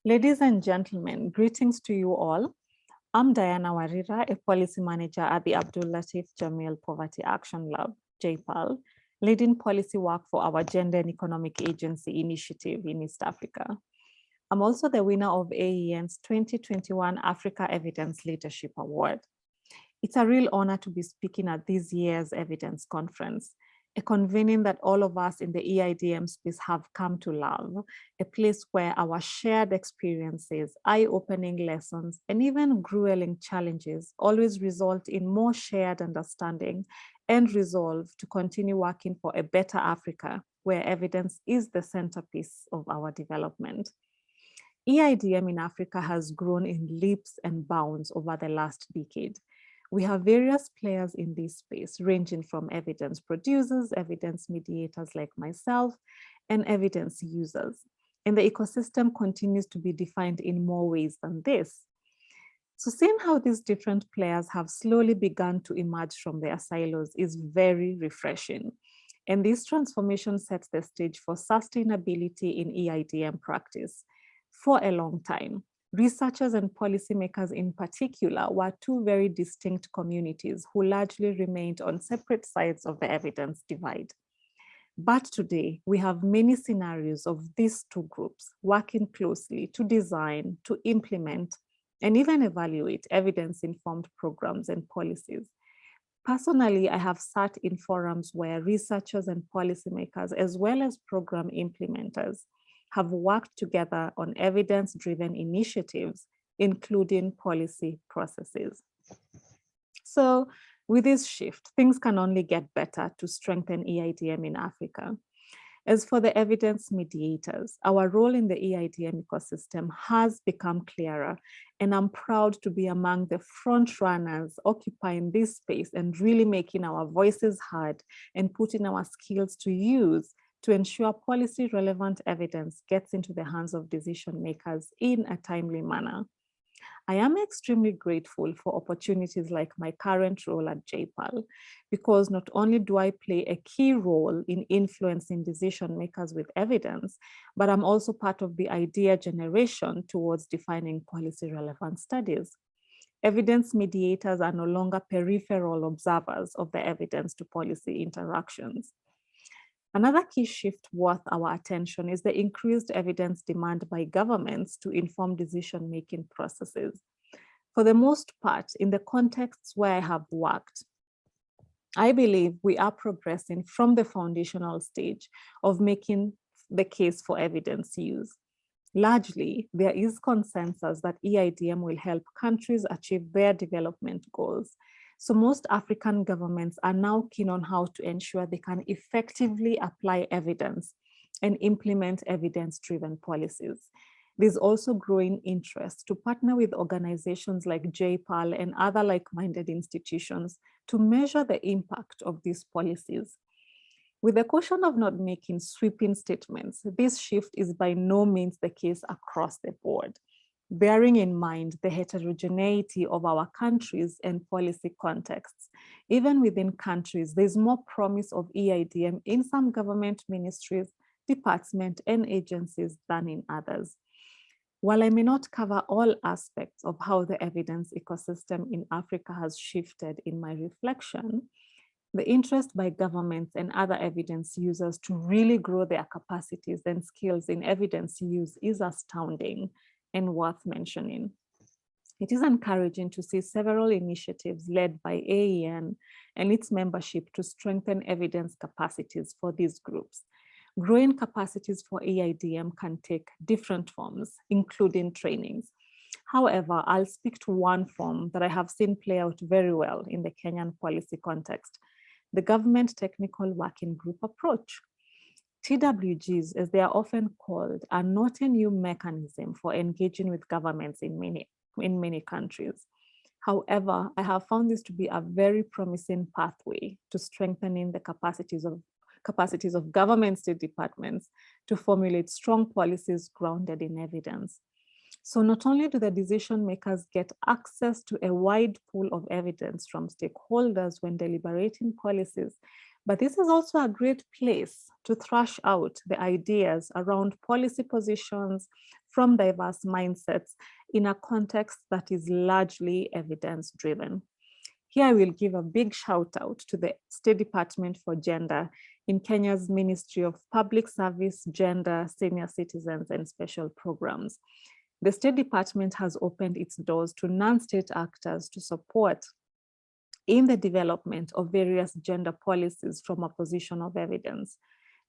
Ladies and gentlemen, greetings to you all. I'm Diana Warira, a policy manager at the Abdul Latif Jamil Poverty Action Lab, JPAL, leading policy work for our Gender and Economic Agency initiative in East Africa. I'm also the winner of AEN's 2021 Africa Evidence Leadership Award. It's a real honor to be speaking at this year's Evidence Conference, a convening that all of us in the EIDM space have come to love, a place where our shared experiences, eye-opening lessons, and even grueling challenges always result in more shared understanding and resolve to continue working for a better Africa, where evidence is the centerpiece of our development. EIDM in Africa has grown in leaps and bounds over the last decade. We have various players in this space, ranging from evidence producers, evidence mediators like myself, and evidence users. And the ecosystem continues to be defined in more ways than this. So seeing how these different players have slowly begun to emerge from their silos is very refreshing. And this transformation sets the stage for sustainability in EIDM practice. For a long time, researchers and policymakers in particular were two very distinct communities who largely remained on separate sides of the evidence divide. But today, we have many scenarios of these two groups working closely to design, to implement, and even evaluate evidence-informed programs and policies. Personally, I have sat in forums where researchers and policymakers, as well as program implementers, have worked together on evidence-driven initiatives, including policy processes. So with this shift, things can only get better to strengthen EIDM in Africa. As for the evidence mediators, our role in the EIDM ecosystem has become clearer, and I'm proud to be among the front runners occupying this space and really making our voices heard and putting our skills to use to ensure policy relevant evidence gets into the hands of decision makers in a timely manner. I am extremely grateful for opportunities like my current role at JPAL, because not only do I play a key role in influencing decision makers with evidence, but I'm also part of the idea generation towards defining policy relevant studies. Evidence mediators are no longer peripheral observers of the evidence to policy interactions. Another key shift worth our attention is the increased evidence demand by governments to inform decision-making processes. For the most part, in the contexts where I have worked, I believe we are progressing from the foundational stage of making the case for evidence use. Largely, there is consensus that EIDM will help countries achieve their development goals. So most African governments are now keen on how to ensure they can effectively apply evidence and implement evidence-driven policies. There's also growing interest to partner with organizations like JPAL and other like-minded institutions to measure the impact of these policies. With the caution of not making sweeping statements, this shift is by no means the case across the board. Bearing in mind the heterogeneity of our countries and policy contexts, even within countries, there's more promise of EIDM in some government ministries, departments, and agencies than in others. While I may not cover all aspects of how the evidence ecosystem in Africa has shifted in my reflection, the interest by governments and other evidence users to really grow their capacities and skills in evidence use is astounding and worth mentioning. It is encouraging to see several initiatives led by AEN and its membership to strengthen evidence capacities for these groups. Growing capacities for EIDM can take different forms, including trainings. However, I'll speak to one form that I have seen play out very well in the Kenyan policy context: the Government Technical Working Group approach. TWGs, as they are often called, are not a new mechanism for engaging with governments in many countries. However, I have found this to be a very promising pathway to strengthening the capacities of government state departments to formulate strong policies grounded in evidence. So not only do the decision makers get access to a wide pool of evidence from stakeholders when deliberating policies, but this is also a great place to thrash out the ideas around policy positions, from diverse mindsets in a context that is largely evidence-driven. Here I will give a big shout out to the State Department for Gender in Kenya's Ministry of Public Service, Gender, Senior Citizens, and Special Programs. The State Department has opened its doors to non-state actors to support in the development of various gender policies from a position of evidence.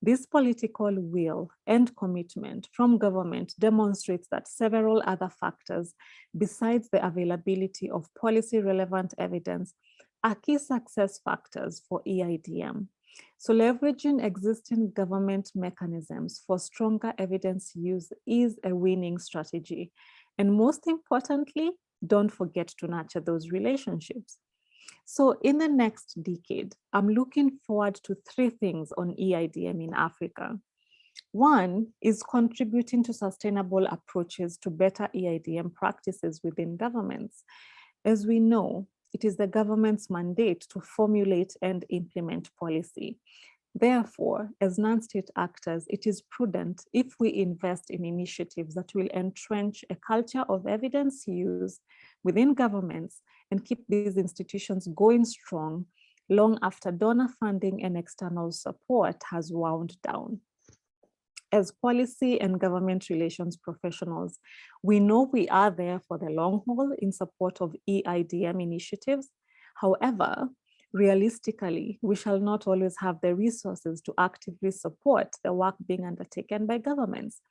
This political will and commitment from government demonstrates that several other factors besides the availability of policy-relevant evidence are key success factors for EIDM. So leveraging existing government mechanisms for stronger evidence use is a winning strategy. And most importantly, don't forget to nurture those relationships. So in the next decade, I'm looking forward to 3 things on EIDM in Africa. One is contributing to sustainable approaches to better EIDM practices within governments. As we know, it is the government's mandate to formulate and implement policy. Therefore, as non-state actors, it is prudent if we invest in initiatives that will entrench a culture of evidence use within governments and keep these institutions going strong long after donor funding and external support has wound down. As policy and government relations professionals, we know we are there for the long haul in support of EIDM initiatives. However, realistically, we shall not always have the resources to actively support the work being undertaken by governments.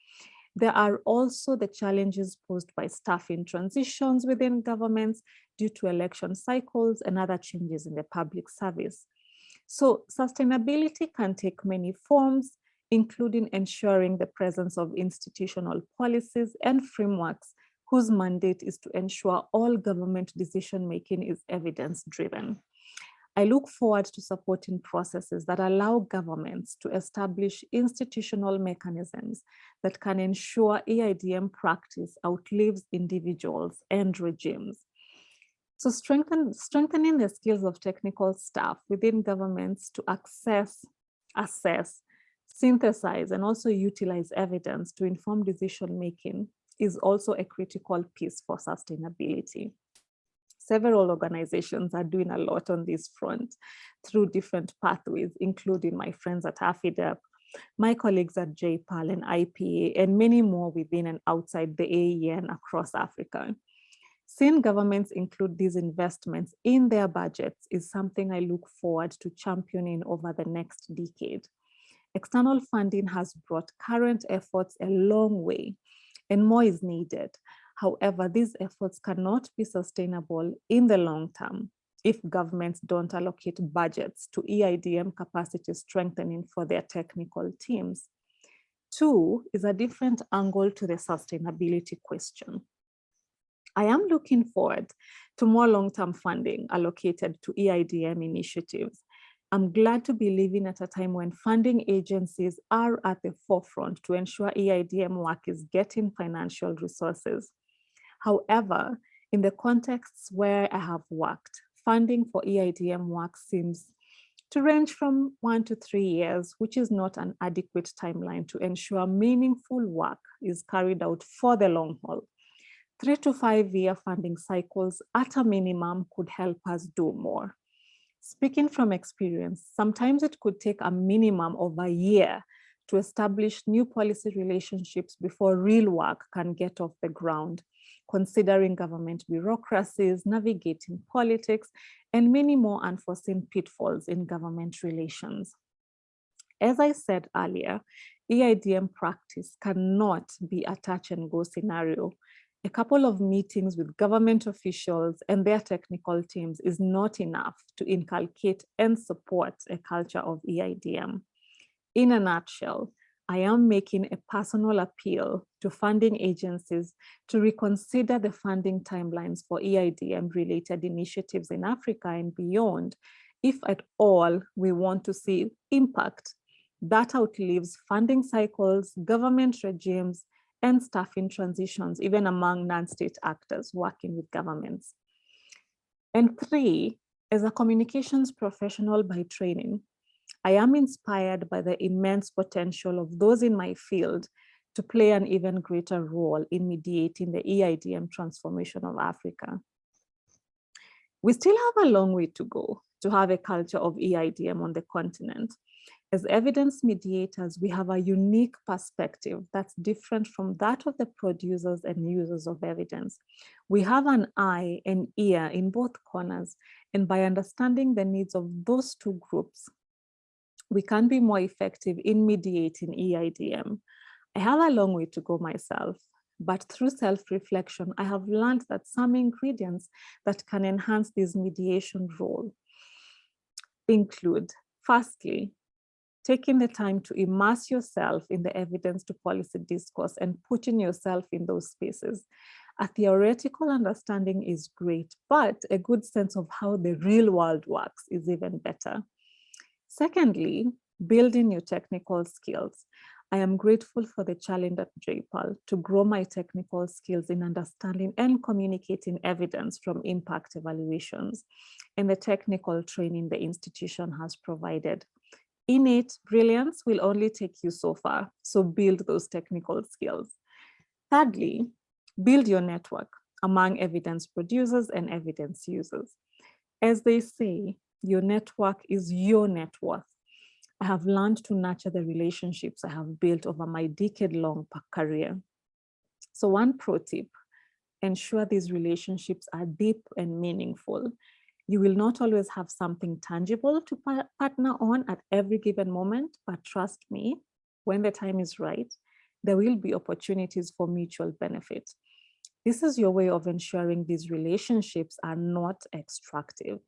There are also the challenges posed by staffing transitions within governments due to election cycles and other changes in the public service. So sustainability can take many forms, including ensuring the presence of institutional policies and frameworks whose mandate is to ensure all government decision-making is evidence-driven. I look forward to supporting processes that allow governments to establish institutional mechanisms that can ensure EIDM practice outlives individuals and regimes. So strengthening the skills of technical staff within governments to access, assess, synthesize, and also utilize evidence to inform decision-making is also a critical piece for sustainability. Several organizations are doing a lot on this front through different pathways, including my friends at AFIDEP, my colleagues at JPAL and IPA, and many more within and outside the AEN across Africa. Seeing governments include these investments in their budgets is something I look forward to championing over the next decade. External funding has brought current efforts a long way, and more is needed. However, these efforts cannot be sustainable in the long term if governments don't allocate budgets to EIDM capacity strengthening for their technical teams. 2 is a different angle to the sustainability question. I am looking forward to more long-term funding allocated to EIDM initiatives. I'm glad to be living at a time when funding agencies are at the forefront to ensure EIDM work is getting financial resources. However, in the contexts where I have worked, funding for EIDM work seems to range from 1 to 3 years, which is not an adequate timeline to ensure meaningful work is carried out for the long haul. 3 to 5 year funding cycles at a minimum could help us do more. Speaking from experience, sometimes it could take a minimum of a year to establish new policy relationships before real work can get off the ground, considering government bureaucracies, navigating politics, and many more unforeseen pitfalls in government relations. As I said earlier, EIDM practice cannot be a touch and go scenario. A couple of meetings with government officials and their technical teams is not enough to inculcate and support a culture of EIDM. In a nutshell, I am making a personal appeal to funding agencies to reconsider the funding timelines for EIDM-related initiatives in Africa and beyond, if at all we want to see impact that outlives funding cycles, government regimes, and staffing transitions, even among non-state actors working with governments. And 3, as a communications professional by training, I am inspired by the immense potential of those in my field to play an even greater role in mediating the EIDM transformation of Africa. We still have a long way to go to have a culture of EIDM on the continent. As evidence mediators, we have a unique perspective that's different from that of the producers and users of evidence. We have an eye and ear in both corners, and by understanding the needs of those two groups, we can be more effective in mediating EIDM. I have a long way to go myself, but through self-reflection, I have learned that some ingredients that can enhance this mediation role include, firstly, taking the time to immerse yourself in the evidence to policy discourse and putting yourself in those spaces. A theoretical understanding is great, but a good sense of how the real world works is even better. Secondly, building your technical skills. I am grateful for the challenge at JPAL to grow my technical skills in understanding and communicating evidence from impact evaluations and the technical training the institution has provided. Innate brilliance will only take you so far, so build those technical skills. Thirdly, build your network among evidence producers and evidence users. As they say, your network is your net worth. I have learned to nurture the relationships I have built over my decade-long career. So one pro tip, ensure these relationships are deep and meaningful. You will not always have something tangible to partner on at every given moment, but trust me, when the time is right, there will be opportunities for mutual benefit. This is your way of ensuring these relationships are not extractive.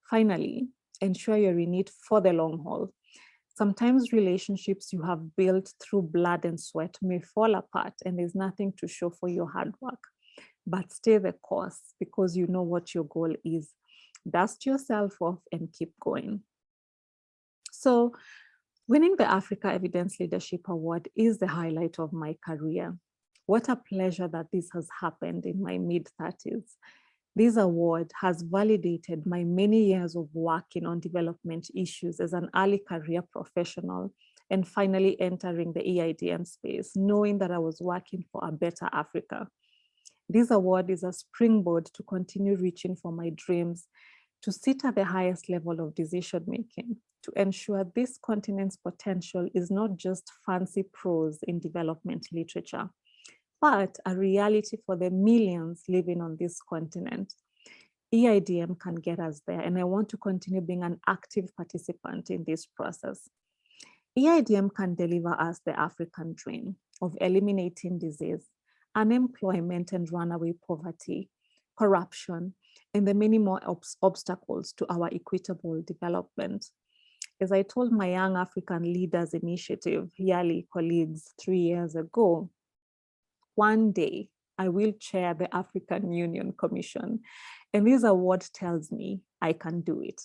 Finally, ensure you're in it for the long haul. Sometimes relationships you have built through blood and sweat may fall apart and there's nothing to show for your hard work, but stay the course because you know what your goal is. Dust yourself off and keep going. So winning the Africa Evidence Leadership Award is the highlight of my career. What a pleasure that this has happened in my mid-30s. This award has validated my many years of working on development issues as an early career professional and finally entering the EIDM space, knowing that I was working for a better Africa. This award is a springboard to continue reaching for my dreams, to sit at the highest level of decision-making, to ensure this continent's potential is not just fancy prose in development literature, but a reality for the millions living on this continent. EIDM can get us there, and I want to continue being an active participant in this process. EIDM can deliver us the African dream of eliminating disease, unemployment and runaway poverty, corruption, and the many more obstacles to our equitable development. As I told my Young African Leaders Initiative yearly colleagues 3 years ago, one day I will chair the African Union Commission, and this award tells me I can do it.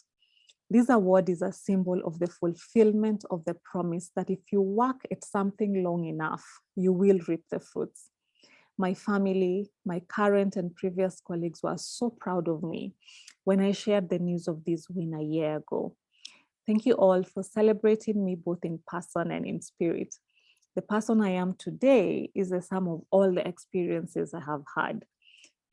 This award is a symbol of the fulfillment of the promise that if you work at something long enough, you will reap the fruits. My family, my current and previous colleagues were so proud of me when I shared the news of this win a year ago. Thank you all for celebrating me both in person and in spirit. The person I am today is the sum of all the experiences I have had.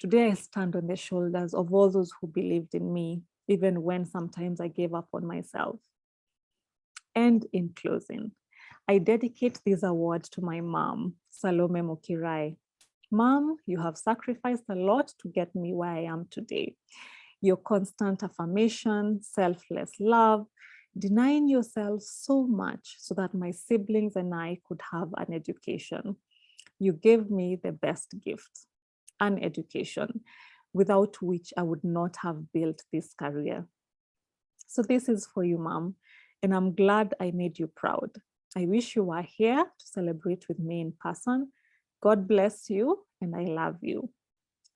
Today I stand on the shoulders of all those who believed in me, even when sometimes I gave up on myself. And in closing, I dedicate this award to my mom, Salome Mokirai. Mom, you have sacrificed a lot to get me where I am today. Your constant affirmation, selfless love, denying yourself so much so that my siblings and I could have an education. You gave me the best gift, an education, without which I would not have built this career. So this is for you, Mom, and I'm glad I made you proud. I wish you were here to celebrate with me in person. God bless you, and I love you.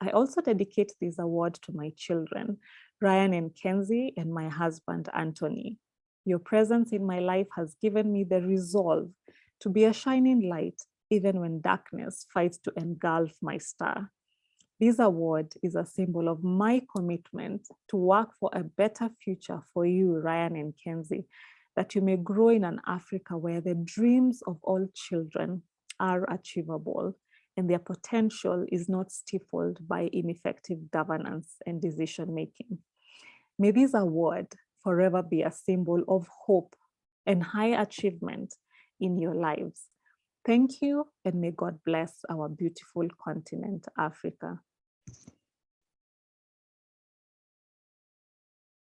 I also dedicate this award to my children, Ryan and Kenzie, and my husband, Anthony. Your presence in my life has given me the resolve to be a shining light, even when darkness fights to engulf my star. This award is a symbol of my commitment to work for a better future for you, Ryan and Kenzie, that you may grow in an Africa where the dreams of all children are achievable, and their potential is not stifled by ineffective governance and decision-making. May this award forever be a symbol of hope and high achievement in your lives. Thank you, and may God bless our beautiful continent, Africa.